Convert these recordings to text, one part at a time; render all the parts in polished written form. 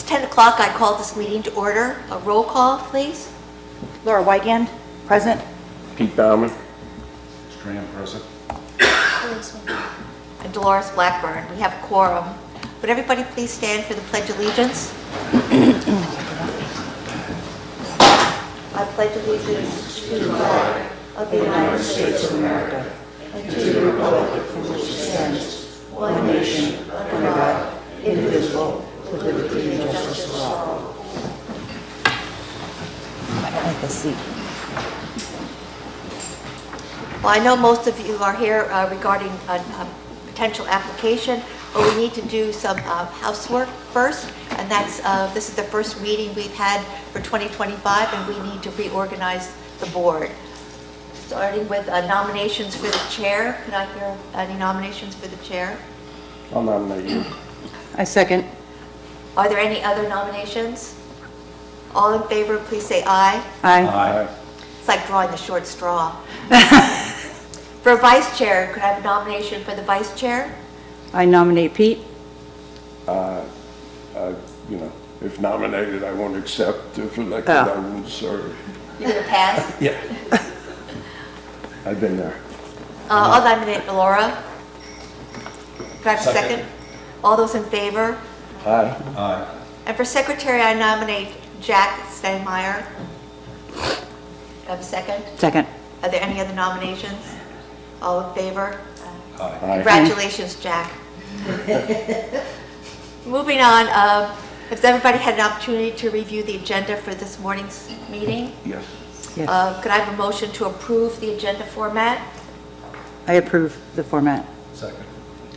It's 10 o'clock. I call this meeting to order. A roll call, please. Laura Wigand, present. Pete Bauman. Strand present. And Dolores Blackburn. We have a quorum. Would everybody please stand for the Pledge of Allegiance? I pledge allegiance to the flag of the United States of America and to the republic for which it stands, one nation, under God, indivisible, with liberty and justice for all. I don't like this seat. Well, I know most of you are here regarding a potential application, but we need to do some housework first, and that's this is the first meeting we've had for 2025, and we need to reorganize the board. Starting with nominations for the chair. Could I hear any nominations for the chair? I'll nominate you. I second. Are there any other nominations? All in favor, please say aye. Aye. Aye. It's like drawing the short straw. For vice chair, could I have a nomination for the vice chair? I nominate Pete. You know, if nominated, I won't accept. If elected, Oh. I won't serve. You're going to pass? Yeah. I've been there. I'll nominate Laura. Could I have a Second. second? All those in favor? Aye. Aye. And for secretary, I nominate Jack Steinmeier. Do I have a second? Second. Are there any other nominations? All in favor? Aye. Aye. Congratulations, Jack. Moving on, has everybody had an opportunity to review the agenda for this morning's meeting? Yes. Yes. Could I have a motion to approve the agenda format? I approve the format. Second.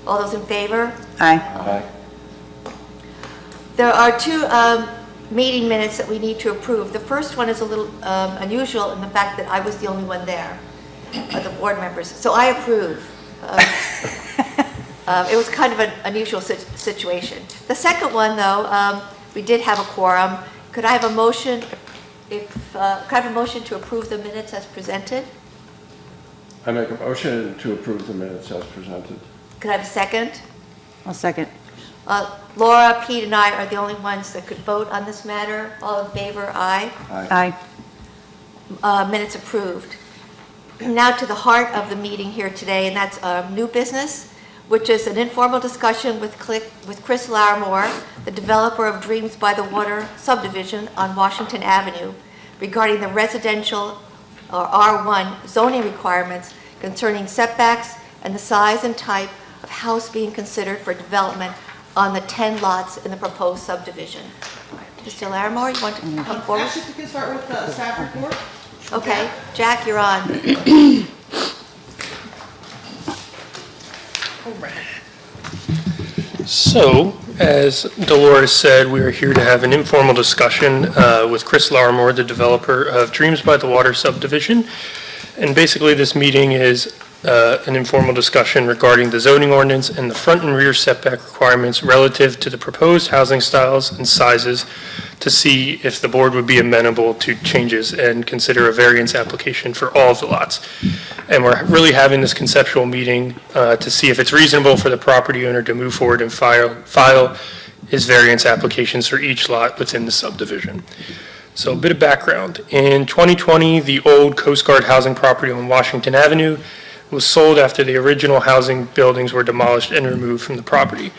All those in favor? Aye. Aye. There are two meeting minutes that we need to approve. The first one is a little unusual in the fact that I was the only one there, of the board members. So I approve. It was kind of an unusual situation. The second one, though, we did have a quorum. Could I have a motion? Could I have a motion to approve the minutes as presented? I make a motion to approve the minutes as presented. Could I have a second? I'll second. Laura, Pete, and I are the only ones that could vote on this matter. All in favor, aye. Aye. Minutes approved. Now to the heart of the meeting here today, and that's new business, which is an informal discussion with Chris Larimore, the developer of Dreams by the Water subdivision on Washington Avenue, regarding the residential or R1 zoning requirements concerning setbacks and the size and type of house being considered for development on the 10 lots in the proposed subdivision. Mr. Larimore, you want to come forward? Actually, we can start with the staff report. Okay, Jack, you're on. So, as Dolores said, we are here to have an informal discussion with Chris Larimore, the developer of Dreams by the Water subdivision. And basically this meeting is an informal discussion regarding the zoning ordinance and the front and rear setback requirements relative to the proposed housing styles and sizes to see if the board would be amenable to changes and consider a variance application for all of the lots. And we're really having this conceptual meeting to see if it's reasonable for the property owner to move forward and file his variance applications for each lot within the subdivision. So a bit of background. In 2020, the old Coast Guard housing property on Washington Avenue was sold after the original housing buildings were demolished and removed from the property.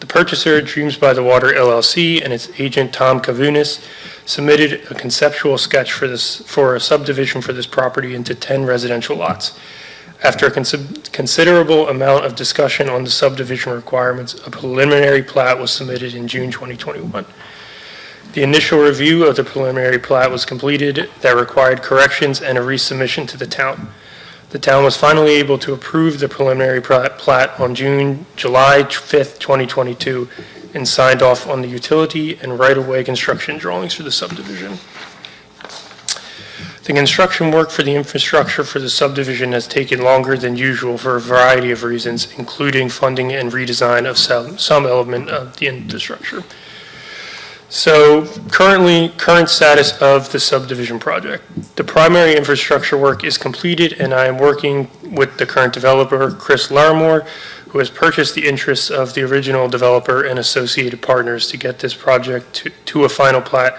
The purchaser, Dreams by the Water LLC, and its agent, Tom Kavunis, submitted a conceptual sketch for a subdivision for this property into 10 residential lots. After a considerable amount of discussion on the subdivision requirements, a preliminary plat was submitted in June 2021. The initial review of the preliminary plat was completed that required corrections and a resubmission to the town. The town was finally able to approve the preliminary plat on July 5th, 2022, and signed off on the utility and right-of-way construction drawings for the subdivision. The construction work for the infrastructure for the subdivision has taken longer than usual for a variety of reasons, including funding and redesign of some element of the infrastructure. So current status of the subdivision project. The primary infrastructure work is completed, and I am working with the current developer, Chris Larimore, who has purchased the interests of the original developer and associated partners to get this project to a final plat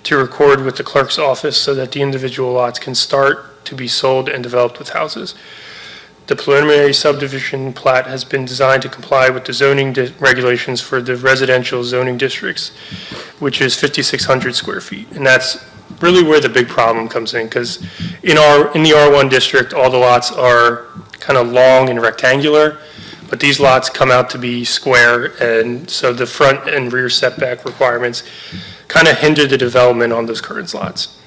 to record with the clerk's office so that the individual lots can start to be sold and developed with houses. The preliminary subdivision plat has been designed to comply with the zoning regulations for the residential zoning districts, which is 5,600 square feet. And that's really where the big problem comes in, because in the R1 district, all the lots are kind of long and rectangular, but these lots come out to be square, and so the front and rear setback requirements kind of hinder the development on those current lots.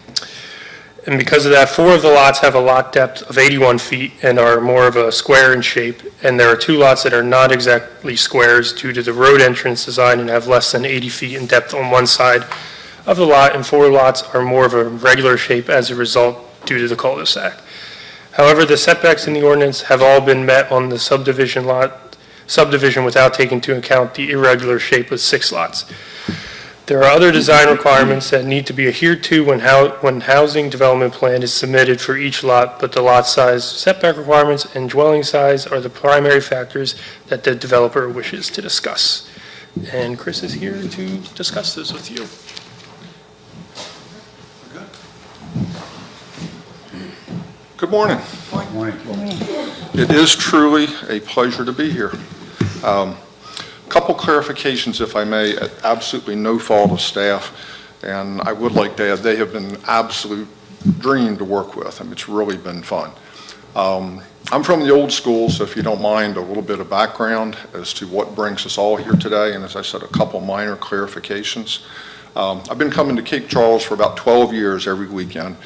And because of that, 4 of the lots have a lot depth of 81 feet and are more of a square in shape, and there are 2 lots that are not exactly squares due to the road entrance design and have less than 80 feet in depth on one side of the lot, and 4 lots are more of a regular shape as a result due to the cul-de-sac. However, the setbacks in the ordinance have all been met on the subdivision without taking into account the irregular shape of 6 lots. There are other design requirements that need to be adhered to when housing development plan is submitted for each lot, but the lot size, setback requirements, and dwelling size are the primary factors that the developer wishes to discuss. And Chris is here to discuss this with you. Good morning. Morning. It is truly a pleasure to be here. Couple clarifications, if I may, at absolutely no fault of staff, and I would like to add they have been an absolute dream to work with. I mean, it's really been fun. I'm from the old school, so if you don't mind, a little bit of background as to what brings us all here today, and as I said, a couple minor clarifications. I've been coming to Cape Charles for about 12 years every weekend.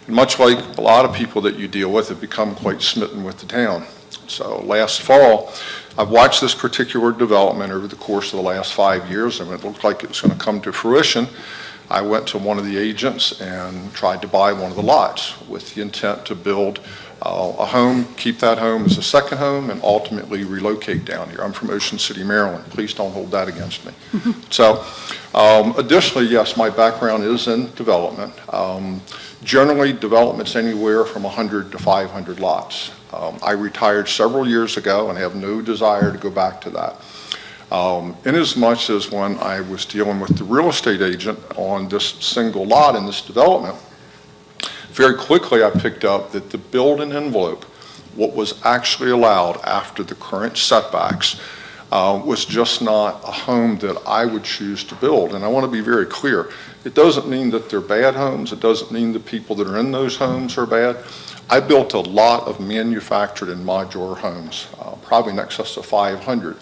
And much like a lot of people that you deal with, have become quite smitten with the town. So last fall, I've watched this particular development over the course of the last 5 years, and it looked like it was going to come to fruition. I went to one of the agents and tried to buy one of the lots with the intent to build a home, keep that home as a second home, and ultimately relocate down here. I'm from Ocean City, Maryland. Please don't hold that against me. So additionally, yes, my background is in development. Generally, development's anywhere from 100 to 500 lots. I retired several years ago and have no desire to go back to that. Inasmuch as when I was dealing with the real estate agent on this single lot in this development, very quickly I picked up that the building envelope, what was actually allowed after the current setbacks, was just not a home that I would choose to build. And I want to be very clear. It doesn't mean that they're bad homes. It doesn't mean the people that are in those homes are bad. I built a lot of manufactured and modular homes, probably in excess of 500,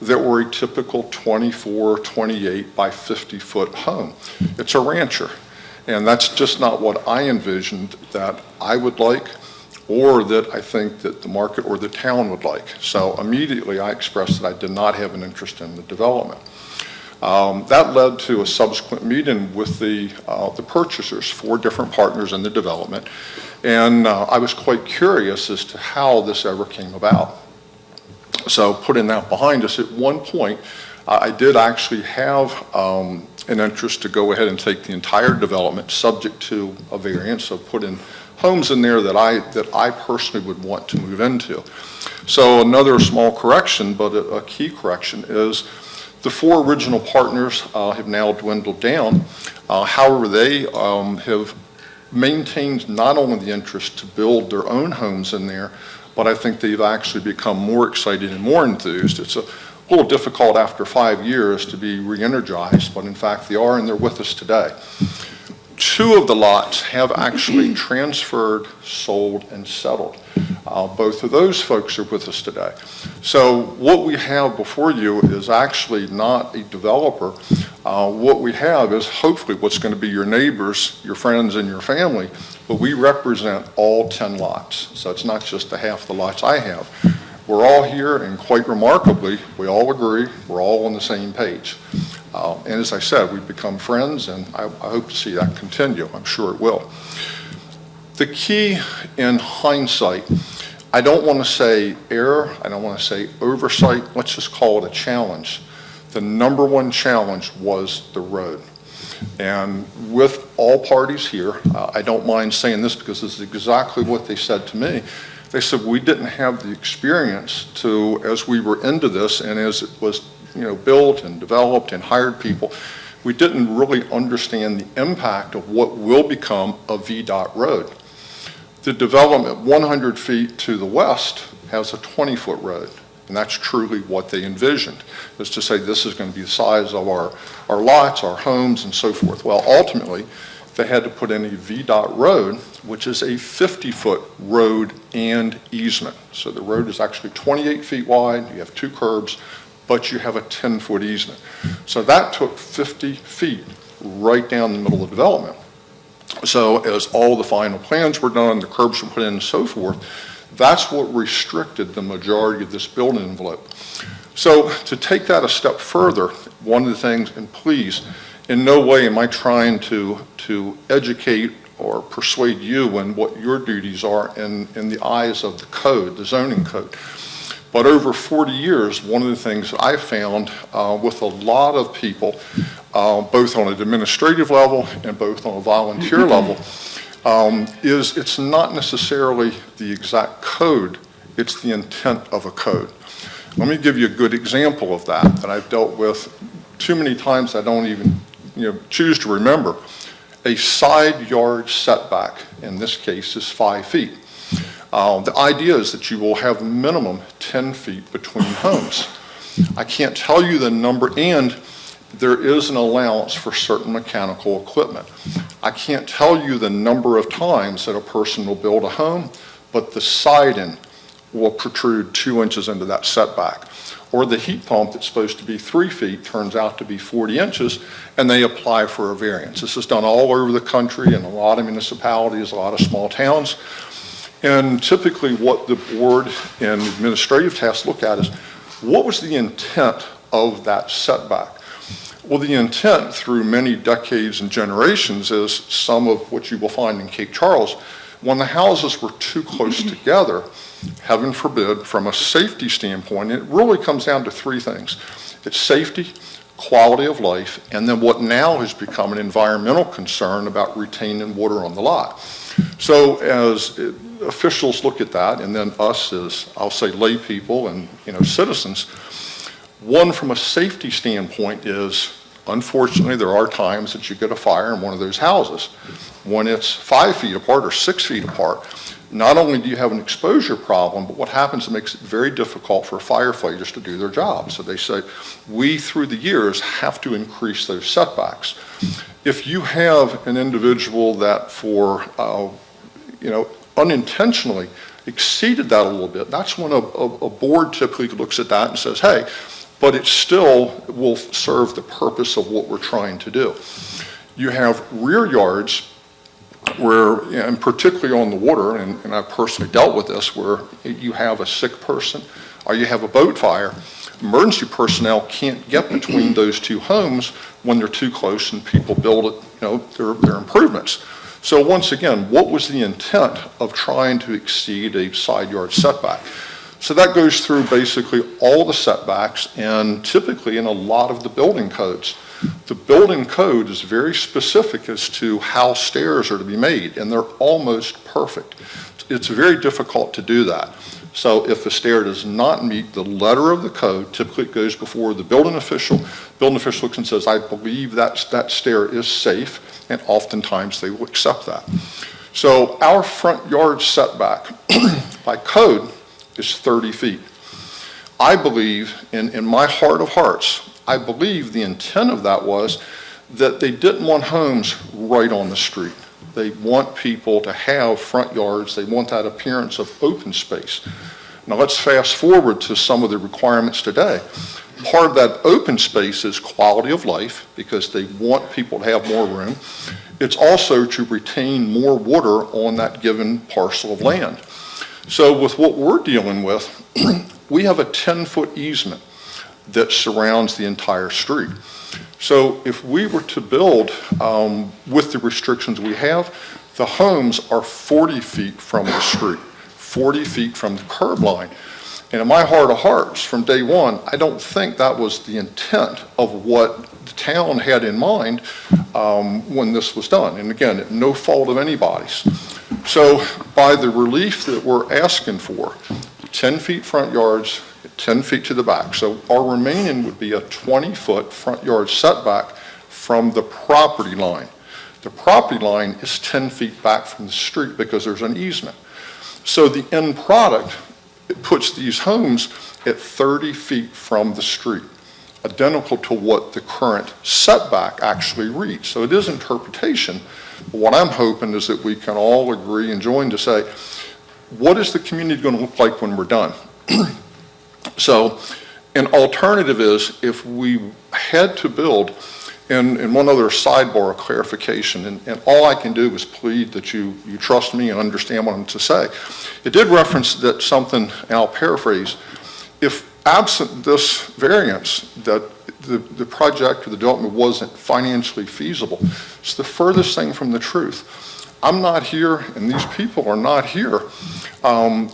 that were a typical 24, 28 by 50 foot home. It's a rancher. And that's just not what I envisioned that I would like, or that I think that the market or the town would like. So immediately I expressed that I did not have an interest in the development. That led to a subsequent meeting with the purchasers, 4 different partners in the development, and I was quite curious as to how this ever came about. So putting that behind us, at one point, I did actually have an interest to go ahead and take the entire development, subject to a variance of putting homes in there that I personally would want to move into. So another small correction, but a key correction, is the 4 original partners have now dwindled down. However, they have maintained not only the interest to build their own homes in there, but I think they've actually become more excited and more enthused. It's a little difficult after 5 years to be re-energized, but in fact they are, and they're with us today. 2 of the lots have actually transferred, sold, and settled. Both of those folks are with us today. So what we have before you is actually not a developer. What we have is hopefully what's going to be your neighbors, your friends, and your family, but we represent all 10 lots. So it's not just the half the lots I have. We're all here, and quite remarkably, we all agree, we're all on the same page. And as I said, we've become friends, and I hope to see that continue. I'm sure it will. The key in hindsight, I don't want to say error, I don't want to say oversight, let's just call it a challenge. The number one challenge was the road. And with all parties here, I don't mind saying this because this is exactly what they said to me. They said, we didn't have the experience to, as we were into this and as it was, built and developed and hired people, we didn't really understand the impact of what will become a VDOT road. The development 100 feet to the west has a 20-foot road, and that's truly what they envisioned, is to say this is going to be the size of our lots, our homes, and so forth. Well, ultimately, they had to put in a VDOT road, which is a 50-foot road and easement. So the road is actually 28 feet wide, you have 2 curbs, but you have a 10-foot easement. So that took 50 feet right down the middle of development. So as all the final plans were done, the curbs were put in and so forth, that's what restricted the majority of this building envelope. So to take that a step further, one of the things, and please, in no way am I trying to educate or persuade you in what your duties are in the eyes of the code, the zoning code. But over 40 years, one of the things that I found with a lot of people, both on an administrative level and both on a volunteer level, is it's not necessarily the exact code, it's the intent of a code. Let me give you a good example of that I've dealt with too many times I don't even choose to remember. A side yard setback, in this case, is 5 feet. The idea is that you will have minimum 10 feet between homes. I can't tell you the number, and there is an allowance for certain mechanical equipment. I can't tell you the number of times that a person will build a home, but the siding will protrude 2 inches into that setback. Or the heat pump that's supposed to be 3 feet turns out to be 40 inches, and they apply for a variance. This is done all over the country in a lot of municipalities, a lot of small towns. And typically what the board and administrative tasks look at is, what was the intent of that setback? Well, the intent through many decades and generations is some of what you will find in Cape Charles. When the houses were too close together, heaven forbid, from a safety standpoint, it really comes down to 3 things. It's safety, quality of life, and then what now has become an environmental concern about retaining water on the lot. So as officials look at that, and then us as, I'll say, lay people and citizens, one from a safety standpoint is, unfortunately, there are times that you get a fire in one of those houses. When it's 5 feet apart or 6 feet apart, not only do you have an exposure problem, but what happens, it makes it very difficult for firefighters to do their job. So they say, we through the years have to increase those setbacks. If you have an individual that for, unintentionally exceeded that a little bit, that's when a board typically looks at that and says, hey, but it still will serve the purpose of what we're trying to do. You have rear yards where, and particularly on the water, and I've personally dealt with this, where you have a sick person or you have a boat fire, emergency personnel can't get between those 2 homes when they're too close and people build it, their improvements. So once again, what was the intent of trying to exceed a side yard setback? So that goes through basically all the setbacks, and typically in a lot of the building codes. The building code is very specific as to how stairs are to be made, and they're almost perfect. It's very difficult to do that. So if a stair does not meet the letter of the code, typically it goes before the building official. Building official looks and says, I believe that stair is safe, and oftentimes they will accept that. So our front yard setback by code is 30 feet. I believe, in my heart of hearts, I believe the intent of that was that they didn't want homes right on the street. They want people to have front yards. They want that appearance of open space. Now let's fast forward to some of the requirements today. Part of that open space is quality of life, because they want people to have more room. It's also to retain more water on that given parcel of land. So with what we're dealing with, we have a 10-foot easement that surrounds the entire street. So if we were to build with the restrictions we have, the homes are 40 feet from the street, 40 feet from the curb line. And in my heart of hearts, from day one, I don't think that was the intent of what the town had in mind when this was done. And again, no fault of anybody's. So by the relief that we're asking for, 10 feet front yards, 10 feet to the back. So our remaining would be a 20-foot front yard setback from the property line. The property line is 10 feet back from the street because there's an easement. So the end product, it puts these homes at 30 feet from the street, identical to what the current setback actually reads. So it is interpretation. But what I'm hoping is that we can all agree and join to say, what is the community going to look like when we're done? So an alternative is if we had to build, and one other sidebar clarification, and all I can do is plead that you trust me and understand what I'm to say. It did reference that something, and I'll paraphrase, if absent this variance, that the project or the development wasn't financially feasible. It's the furthest thing from the truth. I'm not here, and these people are not here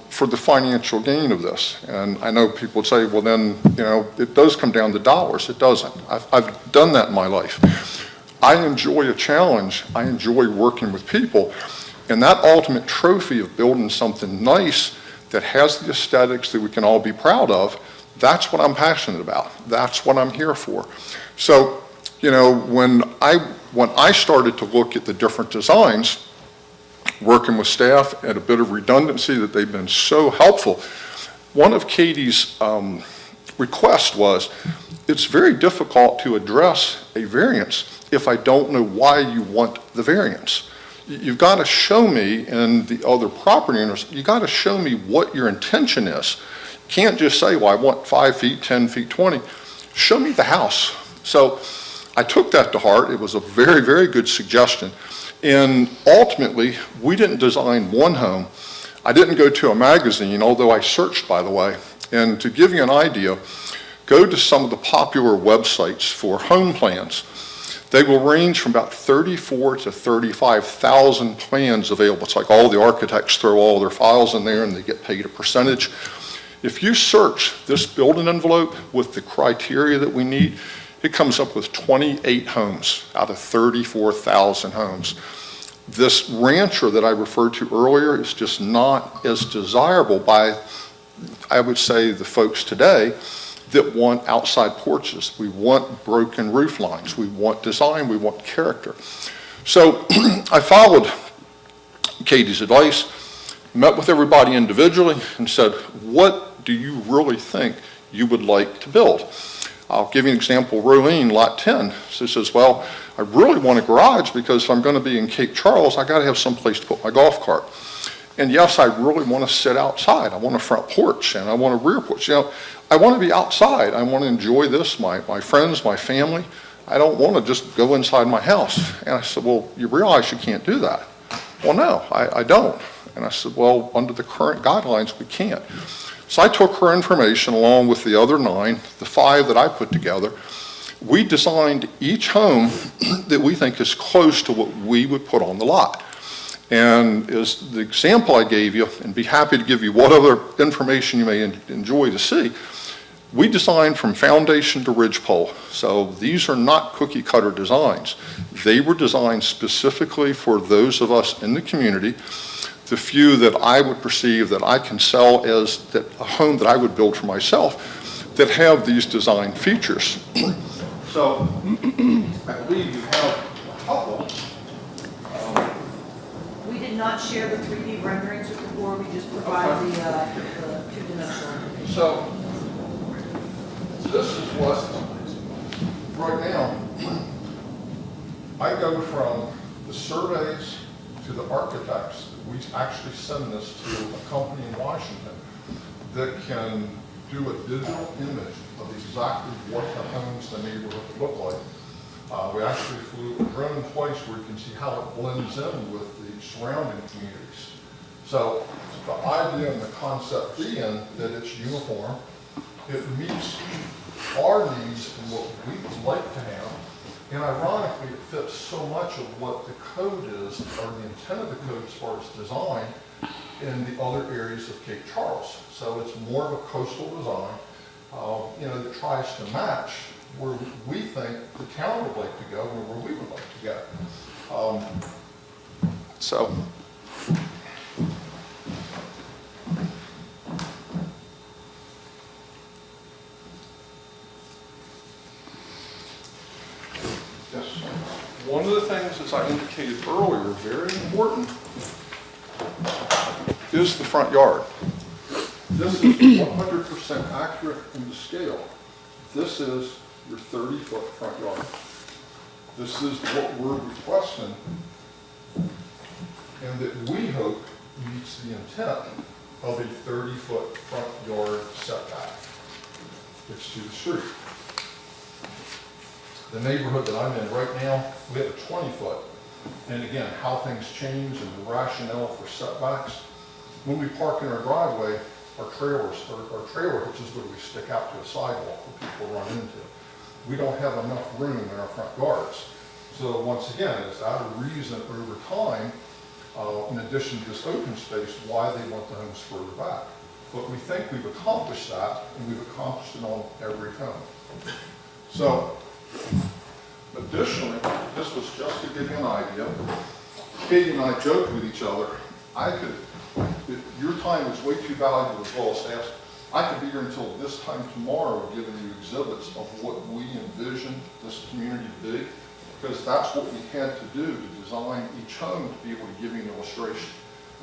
for the financial gain of this. And I know people would say, well, then, it does come down to dollars. It doesn't. I've done that in my life. I enjoy a challenge. I enjoy working with people. And that ultimate trophy of building something nice that has the aesthetics that we can all be proud of, that's what I'm passionate about. That's what I'm here for. So, when I started to look at the different designs, working with staff and a bit of redundancy that they've been so helpful, one of Katie's requests was, it's very difficult to address a variance if I don't know why you want the variance. You've got to show me, and the other property owners, you got to show me what your intention is. You can't just say, well, I want 5 feet, 10 feet, 20. Show me the house. So I took that to heart. It was a very, very good suggestion. And ultimately, we didn't design one home. I didn't go to a magazine, although I searched, by the way. And to give you an idea, go to some of the popular websites for home plans. They will range from about 34 to 35,000 plans available. It's like all the architects throw all their files in there and they get paid a percentage. If you search this building envelope with the criteria that we need, it comes up with 28 homes out of 34,000 homes. This rancher that I referred to earlier is just not as desirable by, I would say, the folks today that want outside porches. We want broken roof lines. We want design. We want character. So I followed Katie's advice, met with everybody individually, and said, what do you really think you would like to build? I'll give you an example. Rolene, lot 10, she says, well, I really want a garage because if I'm going to be in Cape Charles, I got to have some place to put my golf cart. And yes, I really want to sit outside. I want a front porch and I want a rear porch. I want to be outside. I want to enjoy this, my friends, my family. I don't want to just go inside my house. And I said, well, you realize you can't do that. Well, no, I don't. And I said, well, under the current guidelines, we can't. So I took her information along with the other 9, the 5 that I put together. We designed each home that we think is close to what we would put on the lot. And as the example I gave you, and be happy to give you what other information you may enjoy to see, we designed from foundation to ridge pole. So these are not cookie cutter designs. They were designed specifically for those of us in the community, the few that I would perceive that I can sell as a home that I would build for myself that have these design features. So I believe you have a couple. We did not share the 3D renderings with the board, we just provided the two-dimensional information. So this is what, right now, I go from the surveys to the architects. We actually send this to a company in Washington that can do a digital image of exactly what the homes, the neighborhood look like. We actually flew a drone twice where you can see how it blends in with the surrounding communities. So the idea and the concept being that it's uniform, it meets our needs and what we would like to have. And ironically, it fits so much of what the code is, or the intent of the code as far as design, in the other areas of Cape Charles. So it's more of a coastal design, that tries to match where we think the town would like to go and where we would like to go. So. Yes. One of the things, as I indicated earlier, very important, is the front yard. This is 100% accurate in the scale. This is your 30-foot front yard. This is what we're requesting, and that we hope meets the intent of a 30-foot front yard setback. It's to the street. The neighborhood that I'm in right now, we have a 20-foot. And again, how things change and the rationale for setbacks. When we park in our driveway, our trailer hitches literally stick out to a sidewalk for people to run into. We don't have enough room in our front yards. So once again, it's out of reason over time, in addition to this open space, why they want the homes further back. But we think we've accomplished that, and we've accomplished it on every home. So, additionally, this was just to give you an idea. Katie and I joked with each other, your time is way too valuable as well as staff's. I could be here until this time tomorrow giving you exhibits of what we envision this community to be, because that's what we had to do to design each home to be able to give you an illustration.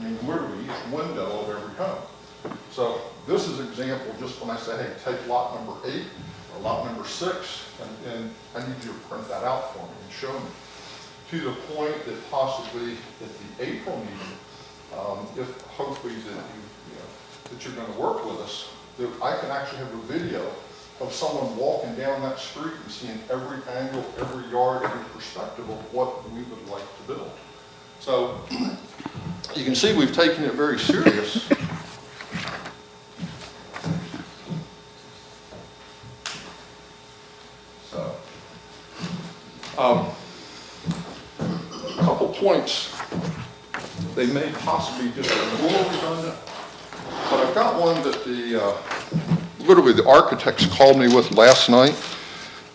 I mean, literally each window of every home. So this is an example just when I say, hey, take lot number 8 or lot number 6, and I need you to print that out for me and show me. To the point that possibly at the April meeting, if hopefully that you're going to work with us, that I can actually have a video of someone walking down that street and seeing every angle, every yard, every perspective of what we would like to build. So you can see we've taken it very serious. So, a couple points. They may possibly just be a little redundant, but I've got one that literally the architects called me with last night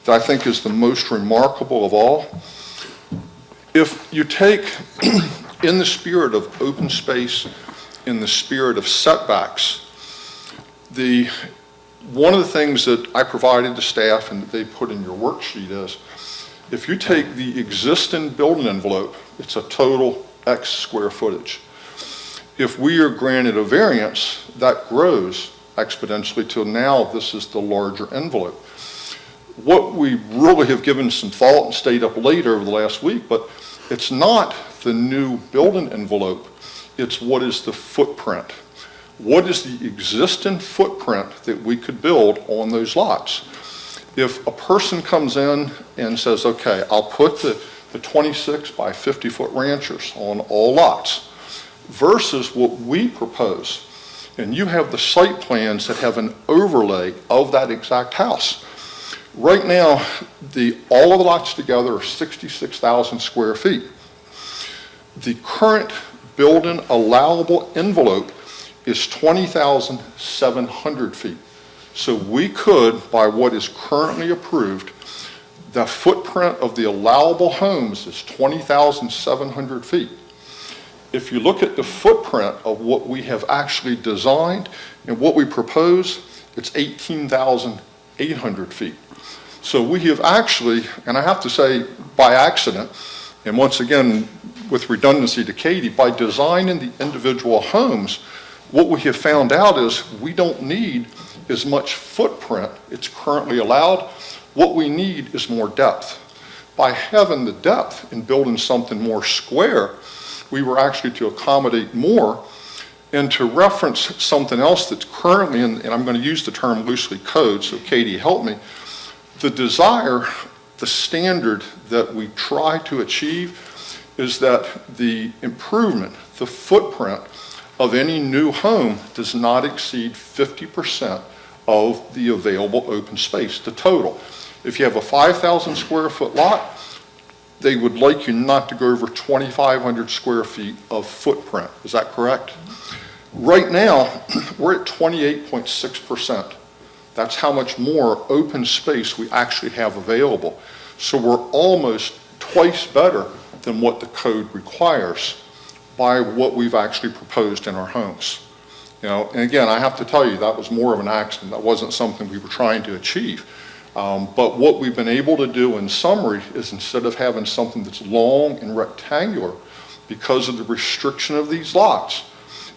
that I think is the most remarkable of all. If you take, in the spirit of open space, in the spirit of setbacks, one of the things that I provided to staff and that they put in your worksheet is, if you take the existing building envelope, it's a total X square footage. If we are granted a variance, that grows exponentially till now this is the larger envelope. What we really have given some thought and stayed up late over the last week, but it's not the new building envelope, it's what is the footprint. What is the existing footprint that we could build on those lots? If a person comes in and says, okay, I'll put the 26 by 50 foot ranchers on all lots, versus what we propose, and you have the site plans that have an overlay of that exact house. Right now, all of the lots together are 66,000 square feet. The current building allowable envelope is 20,700 feet. So we could, by what is currently approved, the footprint of the allowable homes is 20,700 feet. If you look at the footprint of what we have actually designed and what we propose, it's 18,800 feet. So we have actually, and I have to say by accident, and once again with redundancy to Katie, by designing the individual homes, what we have found out is we don't need as much footprint. It's currently allowed. What we need is more depth. By having the depth in building something more square, we were actually to accommodate more and to reference something else that's currently in, and I'm going to use the term loosely code, so Katie help me. The desire, the standard that we try to achieve is that the improvement, the footprint of any new home does not exceed 50% of the available open space, the total. If you have a 5,000 square foot lot, they would like you not to go over 2,500 square feet of footprint. Is that correct? Right now, we're at 28.6%. That's how much more open space we actually have available. So we're almost twice better than what the code requires by what we've actually proposed in our homes. You know, and again, I have to tell you, that was more of an accident. That wasn't something we were trying to achieve. But what we've been able to do in summary is, instead of having something that's long and rectangular because of the restriction of these lots,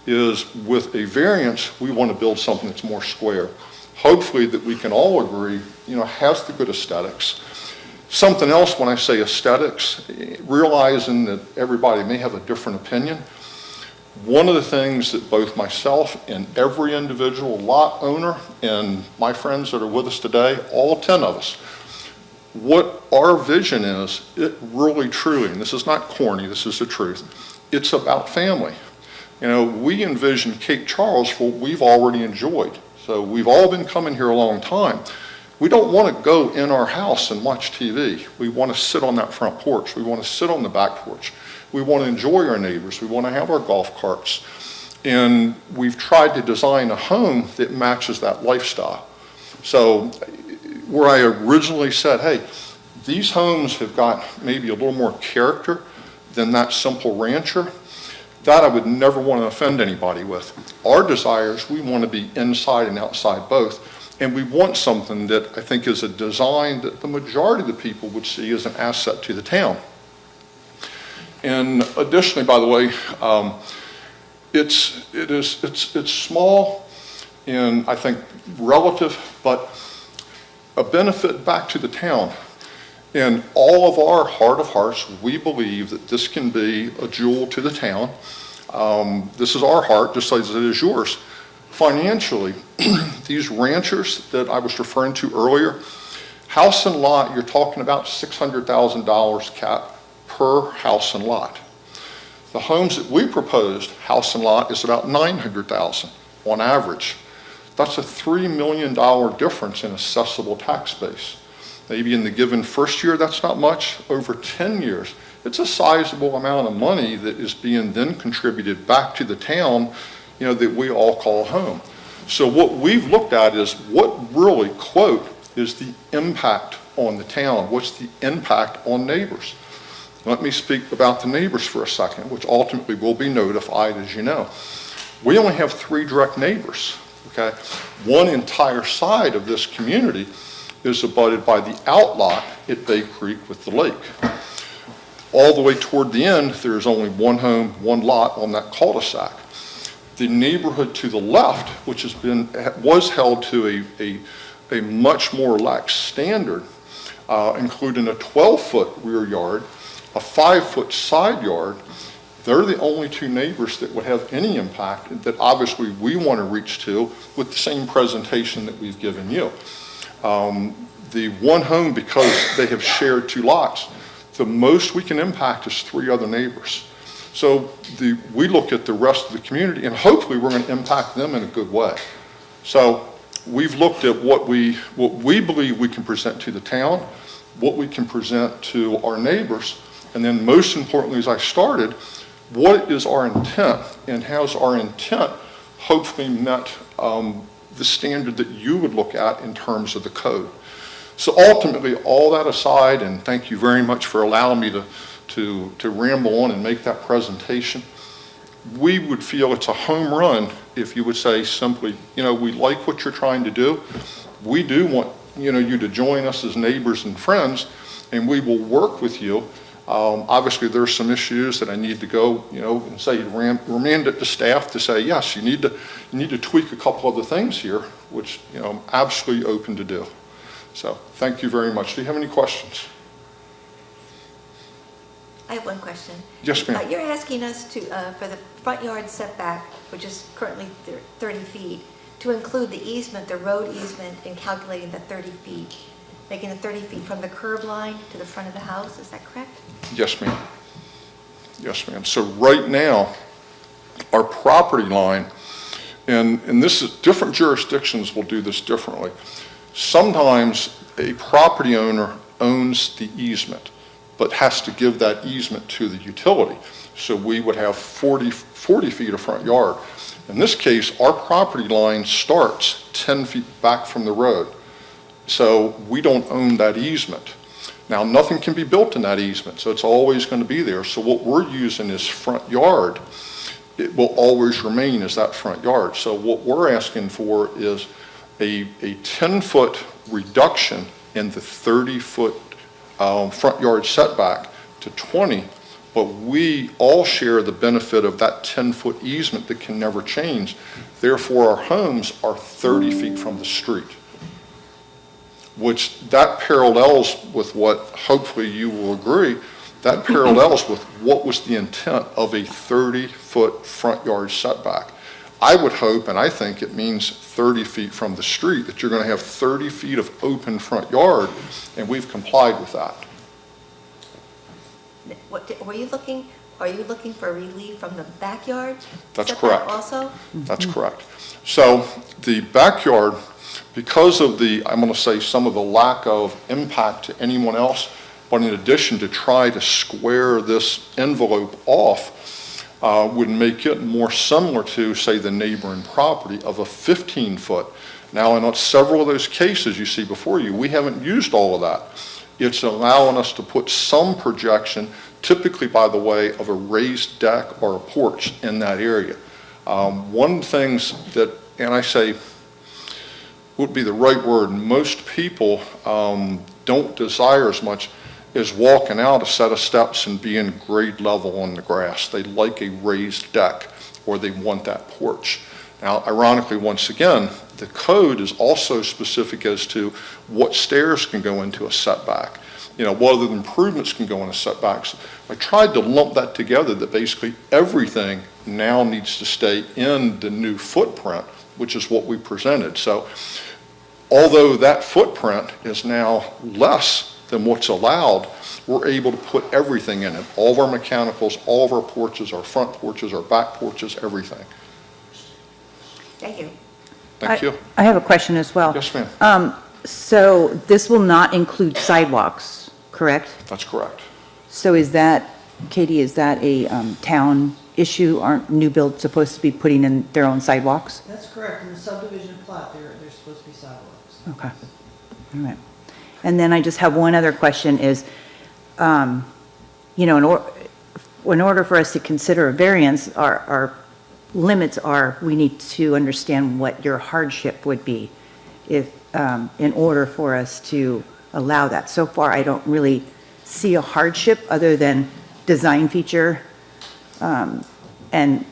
is with a variance, we want to build something that's more square. Hopefully that we can all agree, you know, has the good aesthetics. Something else when I say aesthetics, realizing that everybody may have a different opinion, one of the things that both myself and every individual lot owner and my friends that are with us today, all 10 of us, what our vision is, it really truly, and this is not corny, this is the truth, it's about family. You know, we envision Cape Charles for what we've already enjoyed. So we've all been coming here a long time. We don't want to go in our house and watch TV. We want to sit on that front porch. We want to sit on the back porch. We want to enjoy our neighbors. We want to have our golf carts. And we've tried to design a home that matches that lifestyle. So where I originally said, hey, these homes have got maybe a little more character than that simple rancher, that I would never want to offend anybody with. Our desires, we want to be inside and outside both. And we want something that I think is a design that the majority of the people would see as an asset to the town. And additionally, by the way, it's small and I think relative, but a benefit back to the town. In all of our heart of hearts, we believe that this can be a jewel to the town. This is our heart, just as it is yours. Financially, these ranchers that I was referring to earlier, house and lot, you're talking about $600,000 cap per house and lot. The homes that we proposed, house and lot, is about $900,000 on average. That's a $3 million difference in assessable tax base. Maybe in the given first year, that's not much. Over 10 years, it's a sizable amount of money that is being then contributed back to the town, you know, that we all call home. So what we've looked at is what really, quote, is the impact on the town? What's the impact on neighbors? Let me speak about the neighbors for a second, which ultimately will be notified, as you know. We only have 3 direct neighbors, okay? One entire side of this community is abutted by the outlot at Bay Creek with the lake. All the way toward the end, there's only 1 home, 1 lot on that cul-de-sac. The neighborhood to the left, which was held to a much more lax standard, including a 12-foot rear yard, a 5-foot side yard, they're the only 2 neighbors that would have any impact that obviously we want to reach to with the same presentation that we've given you. The 1 home, because they have shared 2 lots, the most we can impact is 3 other neighbors. So we look at the rest of the community and hopefully we're going to impact them in a good way. So we've looked at what we believe we can present to the town, what we can present to our neighbors, and then most importantly, as I started, what is our intent and how's our intent hopefully met the standard that you would look at in terms of the code. So ultimately, all that aside, and thank you very much for allowing me to ramble on and make that presentation, we would feel it's a home run if you would say simply, you know, we like what you're trying to do. We do want, you know, you to join us as neighbors and friends, and we will work with you. Obviously, there's some issues that I need to go, you know, and say, remand it to staff to say, yes, you need to tweak a couple other things here, which, you know, I'm absolutely open to do. So thank you very much. Do you have any questions? I have one question. Yes, ma'am. You're asking us to, for the front yard setback, which is currently 30 feet, to include the easement, the road easement, in calculating the 30 feet, making it 30 feet from the curb line to the front of the house. Is that correct? Yes, ma'am. Yes, ma'am. So right now, our property line, and this is, different jurisdictions will do this differently. Sometimes a property owner owns the easement. but has to give that easement to the utility. So we would have 40 feet of front yard. In this case, our property line starts 10 feet back from the road. So we don't own that easement. Now, nothing can be built in that easement, so it's always going to be there. So what we're using is front yard. It will always remain as that front yard. So what we're asking for is a 10-foot reduction in the 30-foot front yard setback to 20, but we all share the benefit of that 10-foot easement that can never change. Therefore, our homes are 30 feet from the street, which that parallels with what hopefully you will agree, that parallels with what was the intent of a 30-foot front yard setback. I would hope, and I think it means 30 feet from the street, that you're going to have 30 feet of open front yard, and we've complied with that. Are you looking for relief from the backyard? That's setback correct. Also? That's correct. So the backyard, because of the, I'm going to say, some of the lack of impact to anyone else, but in addition to try to square this envelope off, would make it more similar to, say, the neighboring property of a 15-foot. Now, in several of those cases you see before you, we haven't used all of that. It's allowing us to put some projection, typically, by the way, of a raised deck or a porch in that area. One of the things that, and I say, would be the right word, most people don't desire as much is walking out a set of steps and being grade level on the grass. They like a raised deck, or they want that porch. Now, ironically, once again, the code is also specific as to what stairs can go into a setback. You know, what other improvements can go into setbacks. I tried to lump that together that basically everything now needs to stay in the new footprint, which is what we presented. So, although that footprint is now less than what's allowed, we're able to put everything in it. All of our mechanicals, all of our porches, our front porches, our back porches, everything. Thank you. Thank you. I have a question as well. Yes, ma'am. So this will not include sidewalks, correct? That's correct. So is that, Katie, is that a town issue? Aren't new builds supposed to be putting in their own sidewalks? That's correct. In the subdivision plat, there's supposed to be sidewalks. Okay, all right. And then I just have one other question is, you know, in order for us to consider a variance, our limits are, we need to understand what your hardship would be if, in order for us to allow that. So far, I don't really see a hardship other than design feature, and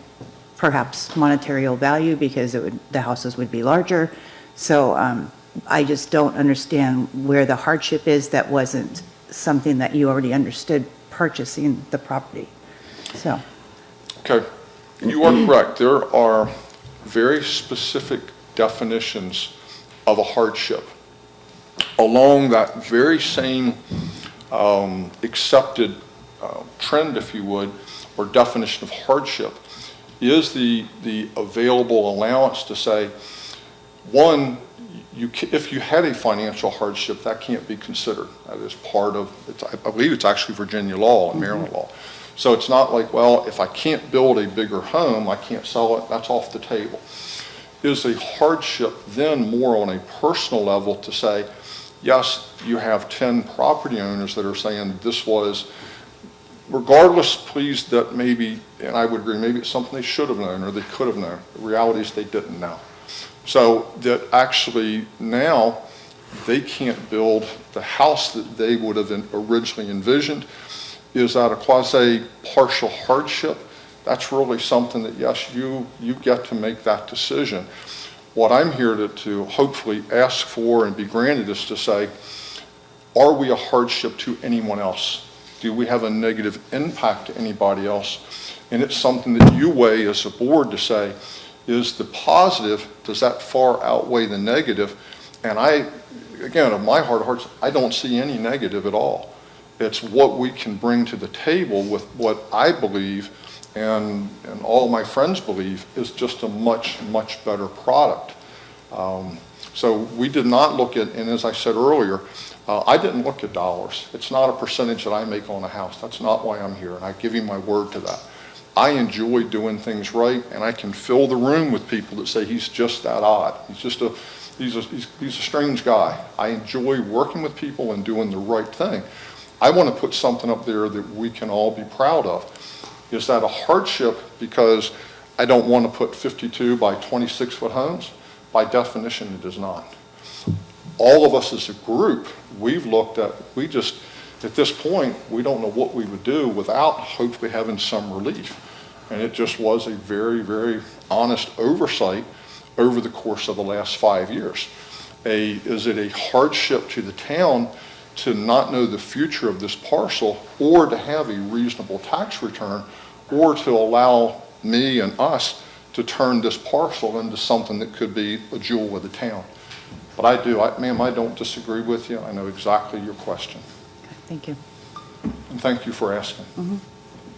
perhaps monetary value because the houses would be larger. So I just don't understand where the hardship is. That wasn't something that you already understood purchasing the property. So, Okay, you are correct. There are very specific definitions of a hardship. Along that very same accepted trend, if you would, or definition of hardship, is the available allowance to say, one, if you had a financial hardship, that can't be considered. That is part of, I believe it's actually Virginia law and Maryland law. So it's not like, well, if I can't build a bigger home, I can't sell it, that's off the table. Is a hardship then more on a personal level to say, yes, you have 10 property owners that are saying this was, regardless, please, that maybe, and I would agree, maybe it's something they should have known or they could have known. The reality is they didn't know. So that actually now they can't build the house that they would have originally envisioned. Is that a quasi-partial hardship? That's really something that, yes, you get to make that decision. What I'm here to hopefully ask for and be granted is to say, are we a hardship to anyone else? Do we have a negative impact to anybody else? And it's something that you weigh as a board to say, is the positive, does that far outweigh the negative? And I, again, of my heart of hearts, I don't see any negative at all. It's what we can bring to the table with what I believe and all my friends believe is just a much, much better product. So we did not look at, and as I said earlier, I didn't look at dollars. It's not a percentage that I make on a house. That's not why I'm here, and I give you my word to that. I enjoy doing things right, and I can fill the room with people that say he's just that odd. He's a strange guy. I enjoy working with people and doing the right thing. I want to put something up there that we can all be proud of. Is that a hardship because I don't want to put 52 by 26-foot homes? By definition, it is not. All of us as a group, we've looked at, at this point, we don't know what we would do without hopefully having some relief. And it just was a very, very honest oversight over the course of the last 5 years. Is it a hardship to the town to not know the future of this parcel, or to have a reasonable tax return, or to allow me and us to turn this parcel into something that could be a jewel of the town? But ma'am, I don't disagree with you. I know exactly your question. Thank you. And thank you for asking.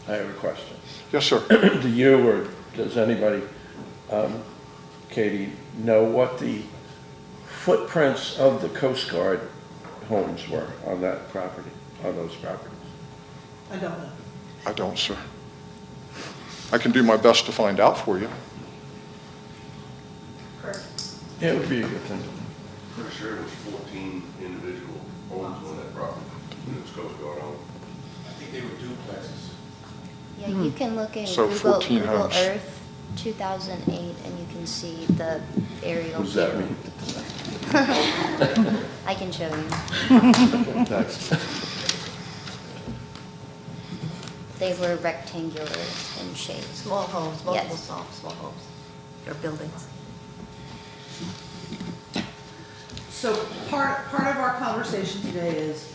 I have a question. Yes, sir. Do you or does anybody, Katie, know what the footprints of the Coast Guard homes were on that property, on those properties? I don't know. I don't, sir. I can do my best to find out for you. Yeah, it would be a good thing. Pretty sure it was 14 individual homes on that property. It was Coast Guard owned. I think they were duplexes. Yeah, you can look in So Google 14 homes. Earth 2008 and you can see the aerial What does that view. mean? I can show you. Thanks. They were rectangular in shape. Small homes, multiple Yes. small homes, or buildings. So part of our conversation today is,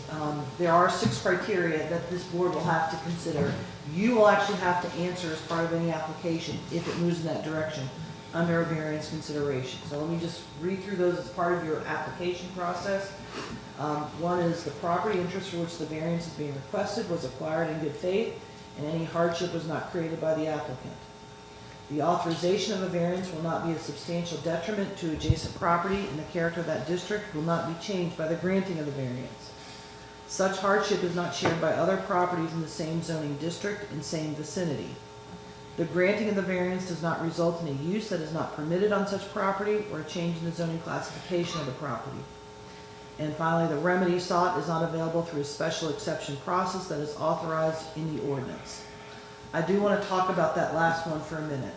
there are 6 criteria that this board will have to consider. You will actually have to answer as part of any application if it moves in that direction under a variance consideration. So let me just read through those as part of your application process. One is the property interest for which the variance is being requested was acquired in good faith and any hardship was not created by the applicant. The authorization of a variance will not be a substantial detriment to adjacent property, and the character of that district will not be changed by the granting of the variance. Such hardship is not shared by other properties in the same zoning district and same vicinity. The granting of the variance does not result in a use that is not permitted on such property or a change in the zoning classification of the property. And finally, the remedy sought is not available through a special exception process that is authorized in the ordinance. I do want to talk about that last one for a minute,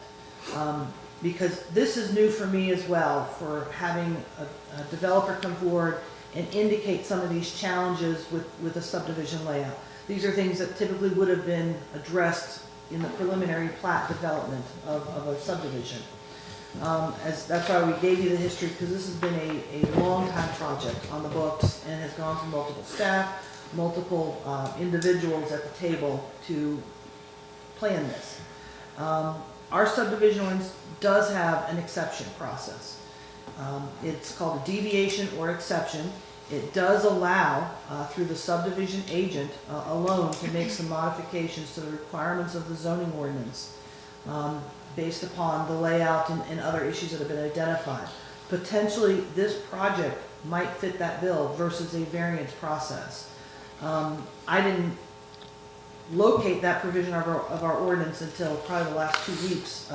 because this is new for me as well, for having a developer come forward and indicate some of these challenges with a subdivision layout. These are things that typically would have been addressed in the preliminary plat development of a subdivision. That's why we gave you the history, because this has been a long time project on the books and has gone through multiple staff, multiple individuals at the table to plan this. Our subdivision ordinance does have an exception process. It's called a deviation or exception. It does allow, through the subdivision agent alone, to make some modifications to the requirements of the zoning ordinance based upon the layout and other issues that have been identified. Potentially, this project might fit that bill versus a variance process. I didn't locate that provision of our ordinance until probably the last 2 weeks,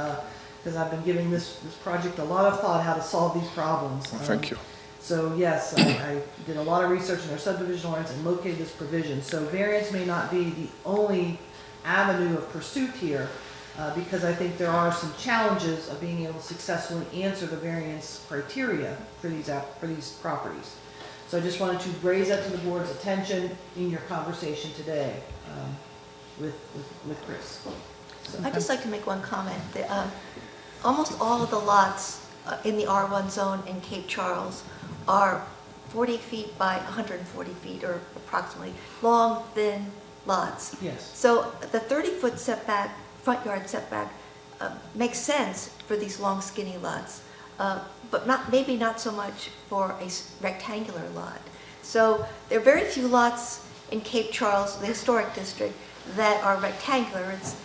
because I've been giving this project a lot of thought how to solve these problems. Well, thank you. So yes, I did a lot of research in our subdivision ordinance and located this provision. So variance may not be the only avenue of pursuit here, because I think there are some challenges of being able to successfully answer the variance criteria for these properties. So I just wanted to raise that to the board's attention in your conversation today with Chris. So, I'd just like to make one comment. Almost all of the lots in the R1 zone in Cape Charles are 40 feet by 140 feet, or approximately, long, thin lots. yes. So the 30-foot setback, front yard setback, makes sense for these long, skinny lots, but maybe not so much for a rectangular lot. So there are very few lots in Cape Charles, the historic district, that are rectangular. It's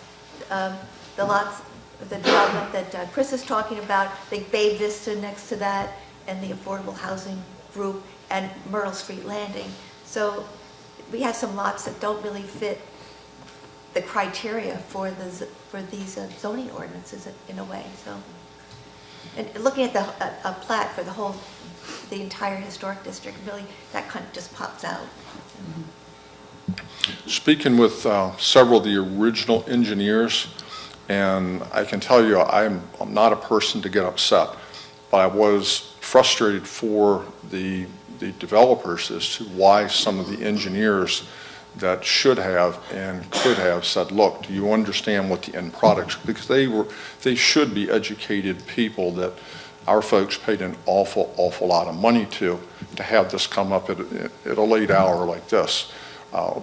the lots, the development that Chris is talking about, Big Bay Vista next to that, and the affordable housing group and Myrtle Street Landing. So we have some lots that don't really fit the criteria for these zoning ordinances in a way, so. And looking at a plat for the entire historic district, really, that kind of just pops out. Speaking with several of the original engineers, and I can tell you I'm not a person to get upset, but I was frustrated for the developers as to why some of the engineers that should have and could have said, look, do you understand what the end products, because they should be educated people that our folks paid an awful lot of money to have this come up at a late hour like this.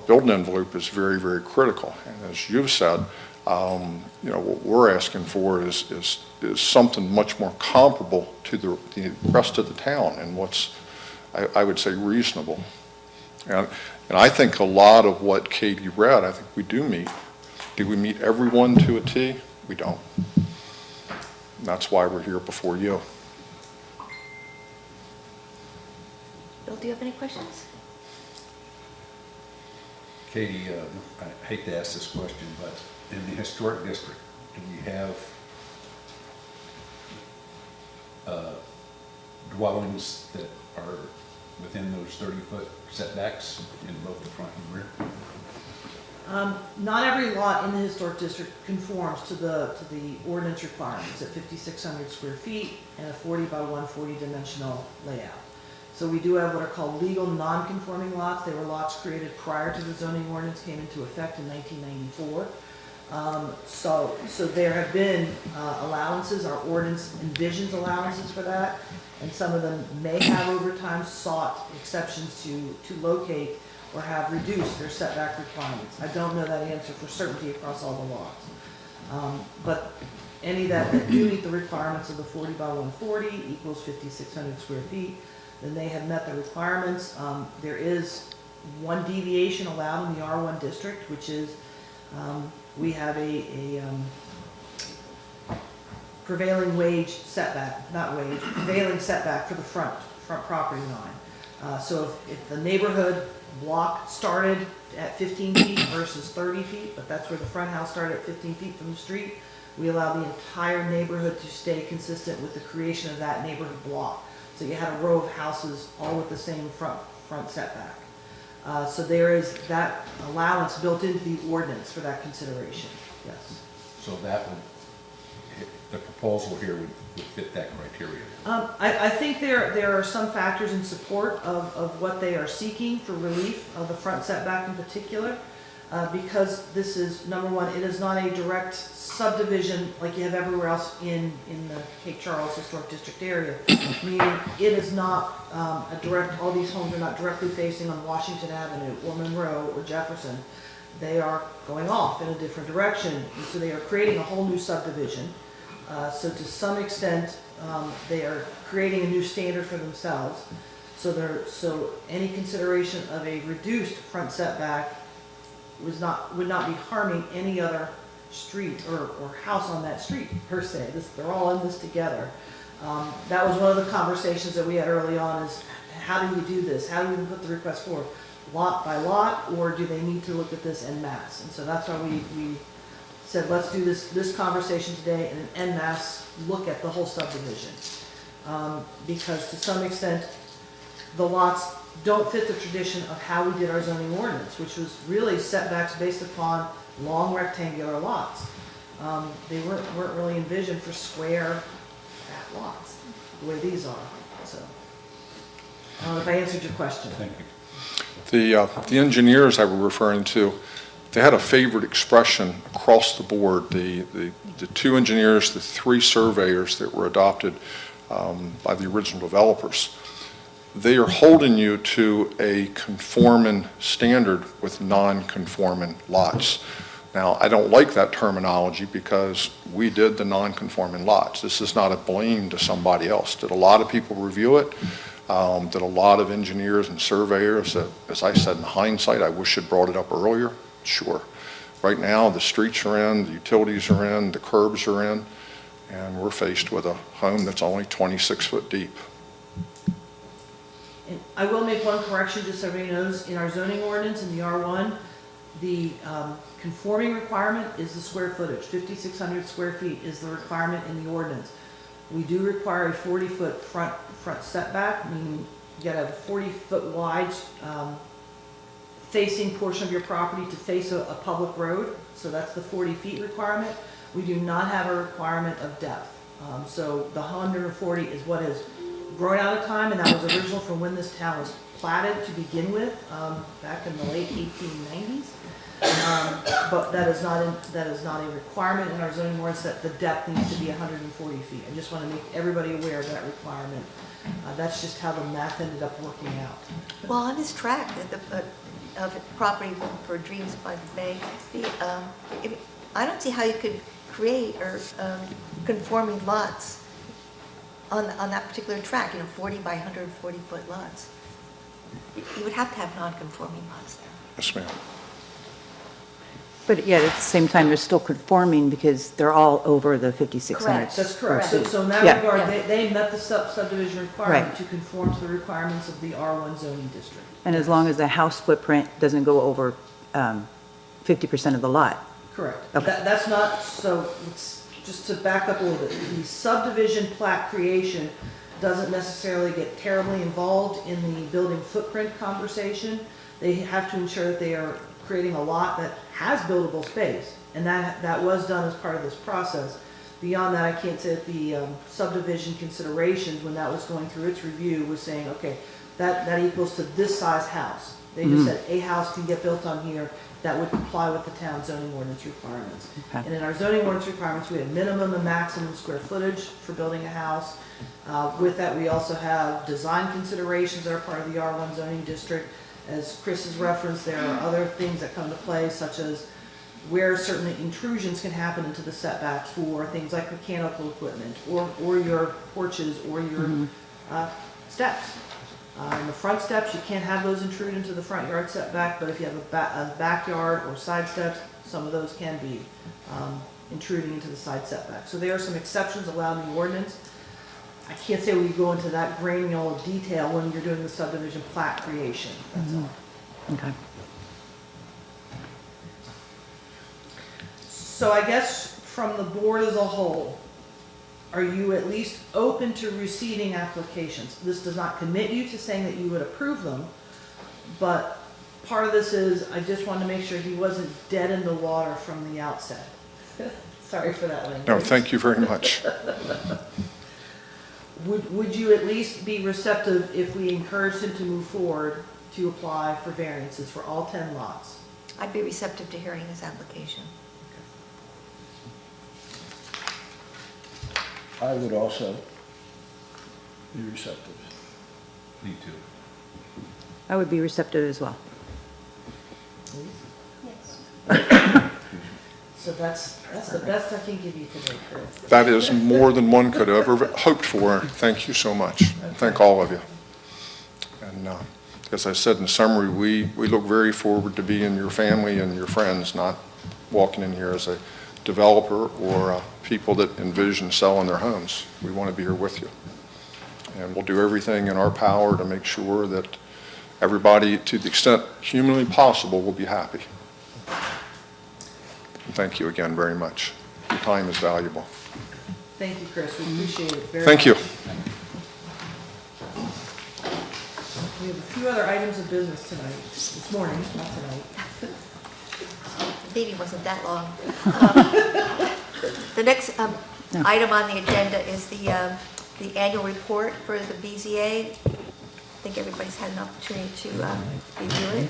Building envelope is very, very critical. And as you've said, what we're asking for is something much more comparable to the rest of the town and what's, I would say, reasonable. And I think a lot of what Katie read, I think we do meet. Do we meet everyone to a T? We don't. And that's why we're here before you. Bill, do you have any questions? Katie, I hate to ask this question, but in the historic district, do we have dwellings that are within those 30-foot setbacks in both the front and rear? Not every lot in the historic district conforms to the ordinance requirements at 5,600 square feet and a 40 by 140 dimensional layout. So we do have what are called legal non-conforming lots. They were lots created prior to the zoning ordinance came into effect in 1994. So there have been allowances. Our ordinance envisions allowances for that, and some of them may have over time sought exceptions to locate or have reduced their setback requirements. I don't know that answer for certainty across all the lots. But any that do meet the requirements of the 40 by 140 equals 5,600 square feet, then they have met the requirements. There is one deviation allowed in the R1 district, which is we have a prevailing wage setback, not wage, prevailing setback for the front property line. So if the neighborhood block started at 15 feet versus 30 feet, but that's where the front house started at 15 feet from the street, we allow the entire neighborhood to stay consistent with the creation of that neighborhood block. So you had a row of houses all with the same front setback. So there is that allowance built into the ordinance for that consideration, yes. So that would, the proposal here would fit that criteria? I think there are some factors in support of what they are seeking for relief of the front setback in particular, because this is, number one, it is not a direct subdivision like you have everywhere else in the Cape Charles Historic District area, meaning it is not a direct, all these homes are not directly facing on Washington Avenue or Monroe or Jefferson. They are going off in a different direction, and so they are creating a whole new subdivision. So to some extent, they are creating a new standard for themselves. So any consideration of a reduced front setback would not be harming any other street or house on that street per se. They're all in this together. That was one of the conversations that we had early on, is how do we do this? How do we put the request forward? Lot by lot, or do they need to look at this en masse? And so that's why we said, let's do this conversation today and an en masse look at the whole subdivision. Because to some extent, the lots don't fit the tradition of how we did our zoning ordinance, which was really setbacks based upon long rectangular lots. They weren't really envisioned for square fat lots, the way these are. So, I don't know if I answered your question. Thank you. The engineers I were referring to, they had a favorite expression across the board. The two engineers, the three surveyors that were adopted by the original developers, they are holding you to a conforming standard with non-conforming lots. Now, I don't like that terminology because we did the non-conforming lots. This is not a blame to somebody else. Did a lot of people review it? Did a lot of engineers and surveyors that, as I said, in hindsight, I wish I'd brought it up earlier? Sure. Right now, the streets are in, the utilities are in, the curbs are in, and we're faced with a home that's only 26 foot deep. And I will make one correction, just so everybody knows, in our zoning ordinance in the R1, the conforming requirement is the square footage. 5,600 square feet is the requirement in the ordinance. We do require a 40-foot front setback, meaning you got a 40-foot wide facing portion of your property to face a public road. So that's the 40 feet requirement. We do not have a requirement of depth. So the 140 is what has grown out of time, and that was original from when this town was platted to begin with, back in the late 1890s. But that is not a requirement in our zoning ordinance that the depth needs to be 140 feet. I just want to make everybody aware of that requirement. That's just how the math ended up working out. Well, on this track of property for Dreams by the Bay, I don't see how you could create or conforming lots on that particular track, 40 by 140 foot lots. You would have to have non-conforming lots there. Yes, ma'am. But yet, at the same time, they're still conforming because they're all over the 5,600. Correct. That's correct. square feet. So in that Yeah. regard, Yeah. they met the subdivision requirement Right. to conform to the requirements of the R1 zoning district. And as long as the house footprint doesn't go over 50% of the lot. Correct. Okay. That's not, so just to back up a little bit, the subdivision plat creation doesn't necessarily get terribly involved in the building footprint conversation. They have to ensure that they are creating a lot that has buildable space, and that was done as part of this process. Beyond that, I can't say that the subdivision considerations, when that was going through its review, was saying, okay, that equals to this size house. They just said a house can get built on here that would comply with the town zoning ordinance requirements. Okay. And in our zoning ordinance requirements, we have minimum and maximum square footage for building a house. With that, we also have design considerations that are part of the R1 zoning district. As Chris has referenced, there are other things that come to play, such as where certain intrusions can happen into the setbacks for things like mechanical equipment, or your porches, or your steps. In the front steps, you can't have those intrude into the front yard setback, but if you have a backyard or side steps, some of those can be intruding into the side setback. So there are some exceptions allowed in the ordinance. I can't say we go into that granular detail when you're doing the subdivision plat creation, that's all. Okay. So I guess from the board as a whole, are you at least open to receiving applications? This does not commit you to saying that you would approve them, but part of this is, I just wanted to make sure he wasn't dead in the water from the outset. Sorry for that language. No, thank you very much. Would you at least be receptive if we encouraged him to move forward to apply for variances for all 10 lots? I'd be receptive to hearing his application. I would also be receptive. Me too. I would be receptive as well. Yes. So that's the best I can give you today, Chris. That is more than one could have ever hoped for. Thank you so much. Thank all of you. And as I said in summary, we look very forward to being your family and your friends, not walking in here as a developer or people that envision selling their homes. We want to be here with you. And we'll do everything in our power to make sure that everybody, to the extent humanly possible, will be happy. Thank you again very much. Your time is valuable. Thank you, Chris. We appreciate it very much. Thank you. We have a few other items of business tonight, this morning, not tonight. The meeting wasn't that long. The next item on the agenda is the annual report for the BZA. I think everybody's had an opportunity to review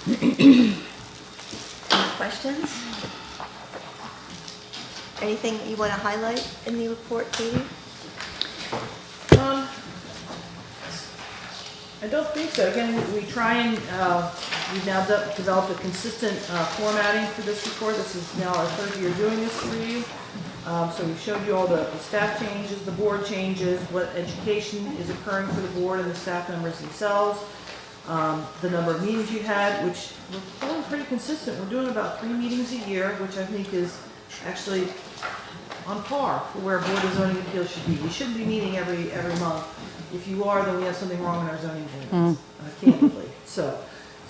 it. Any questions? Anything you want to highlight in the report, Katie? I don't think so. Again, we try and, we've now developed a consistent formatting for this report. This is now our third year doing this for you. So we've showed you all the staff changes, the board changes, what education is occurring for the board and the staff members themselves, the number of meetings you had, which we're probably pretty consistent. We're doing about 3 meetings a year, which I think is actually on par for where Board of Zoning Appeals should be. We shouldn't be meeting every month. If you are, then we have something wrong in our zoning ordinance, candidly. So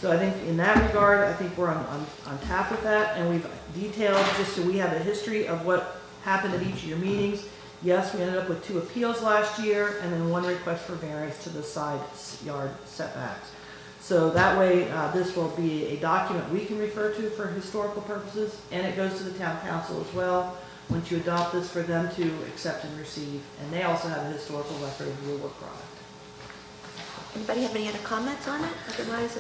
I think in that regard, I think we're on tap with that, and we've detailed, just so we have a history of what happened at each of your meetings. Yes, we ended up with 2 appeals last year, and then 1 request for variance to the side yard setbacks. So that way, this will be a document we can refer to for historical purposes, and it goes to the town council as well, once you adopt this, for them to accept and receive. And they also have a historical record of your work product. Anybody have any other comments on it? Otherwise,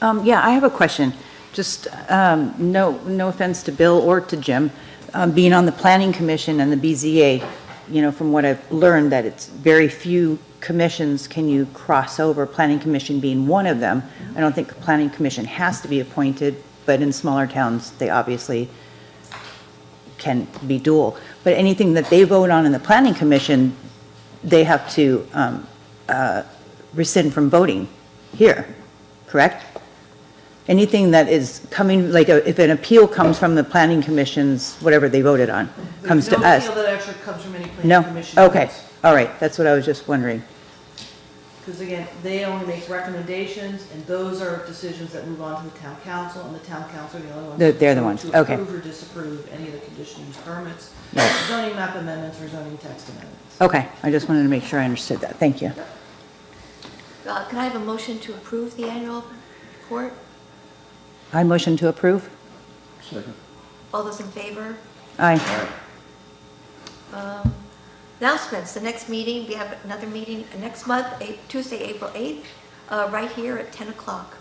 Laura? Yeah, I have a question. Just, no offense to Bill or to Jim, being on the Planning Commission and the BZA, you know, from what I've learned, that it's very few commissions can you cross over, Planning Commission being one of them. I don't think the Planning Commission has to be appointed, but in smaller towns, they obviously can be dual. But anything that they vote on in the Planning Commission, they have to rescind from voting here, correct? Anything that is coming, like if an appeal comes from the Planning Commission's, whatever they voted on, comes to us. No appeal that actually comes from any No? planning commission. Okay, all right, that's what I was just wondering. Because again, they only make recommendations, and those are decisions that move on to the town council, and the town council are the only ones. They're the ones, to okay. approve or disapprove any of the conditional use permits, Right. zoning map amendments, or zoning text amendments. Okay, I just wanted to make sure I understood that. Thank you. Can I have a motion to approve the annual report? I motion to approve. Second. All those in favor? Aye. Announcements, the next meeting, we have another meeting next month, Tuesday, April 8th, right here at 10 o'clock.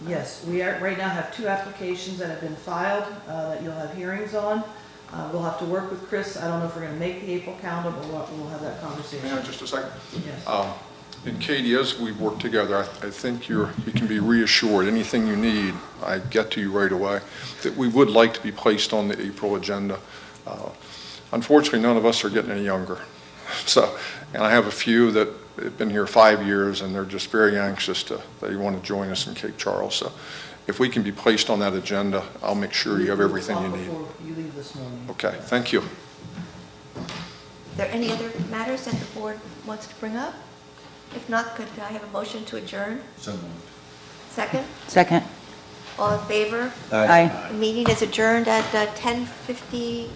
Yes, we are, right now have 2 applications that have been filed, that you'll have hearings on. We'll have to work with Chris. I don't know if we're gonna make the April calendar, but we'll have that conversation. Hang on just a second. Yes. And Katie, as we work together, I think you can be reassured, anything you need, I get to you right away, that we would like to be placed on the April agenda. Unfortunately, none of us are getting any younger. So, and I have a few that have been here 5 years, and they're just very anxious they want to join us in Cape Charles. So if we can be placed on that agenda, I'll make sure you have everything you need. Before you leave this morning. Okay, thank you. Are there any other matters that the board wants to bring up? If not, could I have a motion to adjourn? So moved. Second? Second. All in favor? Aye. The meeting is adjourned at 10:52.